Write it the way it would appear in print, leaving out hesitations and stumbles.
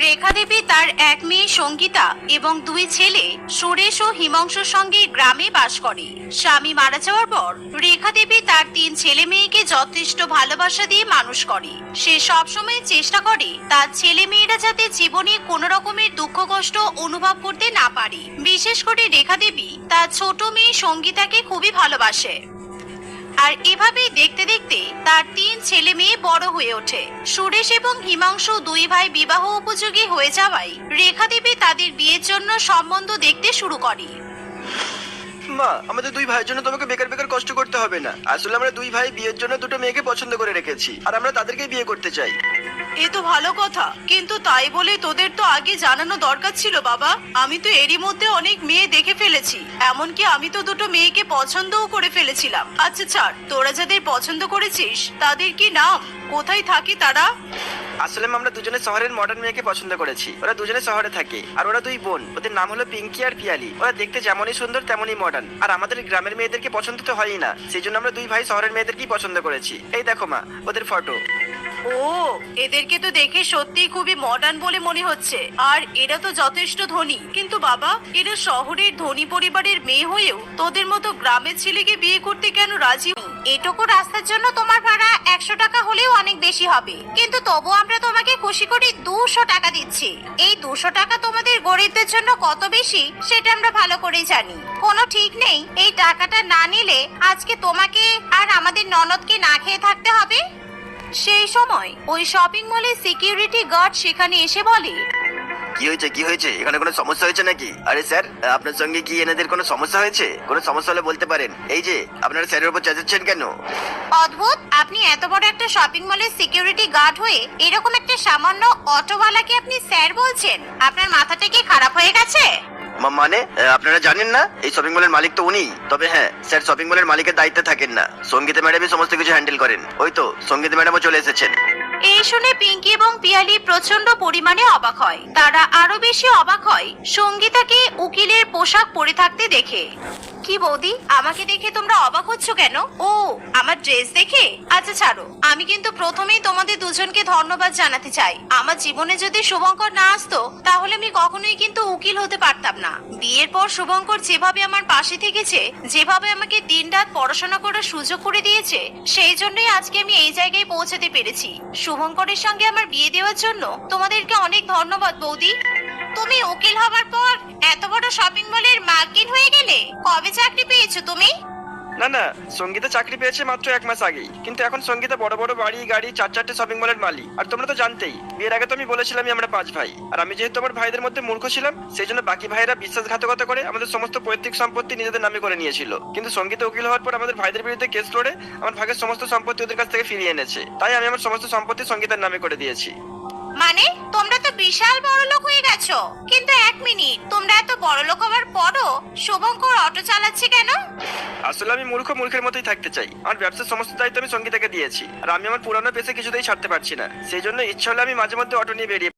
রেখা দেবী তার এক মেয়ে সঙ্গীতা এবং দুই ছেলে সুরেশ ও হিমাংশুর সঙ্গে গ্রামে বাস করে। স্বামী মারা যাওয়ার পর রেখা দেবী তার তিন ছেলে মেয়েকে যথেষ্ট ভালোবাসা দিয়ে মানুষ করে। সে সবসময় চেষ্টা করে তার ছেলে মেয়েরা যাতে জীবনে কোনো রকমের দুঃখ কষ্ট অনুভব করতে না পারে। বিশেষ করে রেখা দেবী তার ছোট মেয়ে সঙ্গীতাকে খুবই ভালোবাসে। আর এভাবেই দেখতে দেখতে তার তিন ছেলে মেয়ে বড় হয়ে ওঠে। সুরেশ এবং হিমাংশু দুই ভাই বিবাহ উপযোগী হয়ে যাওয়ায় রেখা দেবী তাদের বিয়ের জন্য সম্বন্ধ দেখতে শুরু করে। মা, আমাদের দুই ভাইয়ের জন্য তোমাকে বেকার বেকার কষ্ট করতে হবে না। আসলে আমরা দুই ভাই বিয়ের জন্য দুটো মেয়েকে পছন্দ করে রেখেছি, আর আমরা তাদেরকেই বিয়ে করতে চাই। এ তো ভালো কথা, কিন্তু তাই বলে তোদের তো আগে জানানো দরকার ছিল বাবা। আমি তো এরই মধ্যে অনেক মেয়ে দেখে ফেলেছি, এমনকি আমি তো দুটো মেয়েকে পছন্দও করে ফেলেছিলাম। আচ্ছা ছাড়, তোরা যাদের পছন্দ করেছিস তাদের কি নাম, কোথায় থাকে তারা? আসলে আমরা দুজনে শহরের মডার্ন মেয়েকে পছন্দ করেছি। ওরা দুজনে শহরে থাকে, আর ওরা দুই বোন। ওদের নাম হলো পিঙ্কি আর পিয়ালি। ওরা দেখতে যেমনই সুন্দর তেমনই মডার্ন। আর আমাদের গ্রামের মেয়েদেরকে পছন্দ তো হয়ই না, সেই জন্য আমরা দুই ভাই শহরের মেয়েদেরকেই পছন্দ করেছি। এই দেখো মা, ওদের ফটো। ও, এদেরকে তো দেখে সত্যি খুবই মডার্ন বলে মনে হচ্ছে। আর এরা তো যথেষ্ট ধনী। কিন্তু বাবা, এরা শহরের ধনী পরিবারের মেয়ে হয়েও তোদের মতো গ্রামের ছেলেকে বিয়ে করতে কেন রাজি? এটুকু রাস্তার জন্য তোমার ভাড়া 100 টাকা হলেও অনেক বেশি হবে, কিন্তু তবু আমরা তোমাকে খুশি করে 200 টাকা দিচ্ছি। এই 200 টাকা তোমাদের গরিবদের জন্য কত বেশি সেটা আমরা ভালো করেই জানি। কোনো ঠিক নেই, এই টাকাটা না নিলে আজকে তোমাকে আর আমাদের ননদকে না খেয়ে থাকতে হবে। সেই সময় ওই শপিং মলে সিকিউরিটি গার্ড সেখানে এসে বলে, কি হয়েছে? এখানে কোনো সমস্যা হয়েছে নাকি? আরে স্যার, আপনার সঙ্গে কি এনাদের কোনো সমস্যা হয়েছে? কোনো সমস্যা হলে বলতে পারেন। এই যে আপনারা স্যারের উপর চেঁচাচ্ছেন কেন? অদ্ভুত, আপনি এত বড় একটা শপিং মলের সিকিউরিটি গার্ড হয়ে এরকম একটা সামান্য অটোওয়ালাকে আপনি স্যার বলছেন? আপনার মাথাটা কি খারাপ হয়ে গেছে? মানে আপনারা জানেন না এই শপিং মলের মালিক তো উনি। তবে হ্যাঁ স্যার, শপিং মলের মালিকের দায়িত্বে থাকেন না, সঙ্গীতা ম্যাডামই সমস্ত কিছু হ্যান্ডেল করেন। ওই তো সঙ্গীতা ম্যাডামও চলে এসেছেন। এই শুনে পিঙ্কি এবং পিয়ালি প্রচন্ড পরিমাণে অবাক হয়। তারা আরো বেশি অবাক হয় সঙ্গীতাকে উকিলের পোশাক পরে থাকতে দেখে। কি বৌদি, আমাকে দেখে তোমরা অবাক হচ্ছ কেন? ও, আমার ড্রেস দেখে? আচ্ছা ছাড়ো, আমি কিন্তু প্রথমেই তোমাদের দুজনকে ধন্যবাদ জানাতে চাই। আমার জীবনে যদি শুভঙ্কর না আসতো তাহলে আমি কখনোই কিন্তু উকিল হতে পারতাম না। বিয়ের পর শুভঙ্কর যেভাবে আমার পাশে থেকেছে, যেভাবে আমাকে দিনরাত পড়াশোনা করার সুযোগ করে দিয়েছে, সেই জন্যই আজকে আমি এই জায়গায় পৌঁছাতে পেরেছি। শুভঙ্করের সঙ্গে আমার বিয়ে দেওয়ার জন্য তোমাদেরকে অনেক ধন্যবাদ বৌদি। তুমি উকিল হবার পর এত বড় শপিং মলের মালকিন হয়ে গেলে? কবে চাকরি পেয়েছো তুমি? না, সঙ্গীতা চাকরি পেয়েছে মাত্র 1 মাস আগেই। কিন্তু এখন সঙ্গীতা বড় বড় বাড়ি গাড়ি 4-4টে শপিং মলের মালিক। আর তোমরা তো জানতেই, বিয়ের আগে তো আমি বলেছিলাম আমরা 5 ভাই। আর আমি যেহেতু আমার ভাইদের মধ্যে মূর্খ ছিলাম, সেই জন্য বাকি ভাইরা বিশ্বাসঘাতকতা করে আমাদের সমস্ত পৈতৃক সম্পত্তি নিজেদের নামে করে নিয়েছিল। কিন্তু সঙ্গীতা উকিল হওয়ার পর আমাদের ভাইদের বিরুদ্ধে কেস লড়ে আমার ভাগের সমস্ত সম্পত্তি ওদের কাছ থেকে ফিরিয়ে এনেছে। তাই আমি আমার সমস্ত সম্পত্তি সঙ্গীতার নামে করে দিয়েছি। মানে তোমরা তো বিশাল বড়লোক হয়ে গেছো। কিন্তু 1 মিনিট, তোমরা এত বড়লোক হওয়ার পরও শুভঙ্কর অটো চালাচ্ছে কেন? আসলে আমি মূর্খের মতোই থাকতে চাই। আমার ব্যবসার সমস্ত দায়িত্ব আমি সঙ্গীতাকে দিয়েছি, আর আমি আমার পুরানো পেশা কিছুতেই ছাড়তে পারছি না। সেই জন্য ইচ্ছা হলে আমি মাঝে মধ্যে অটো নিয়ে বেরিয়ে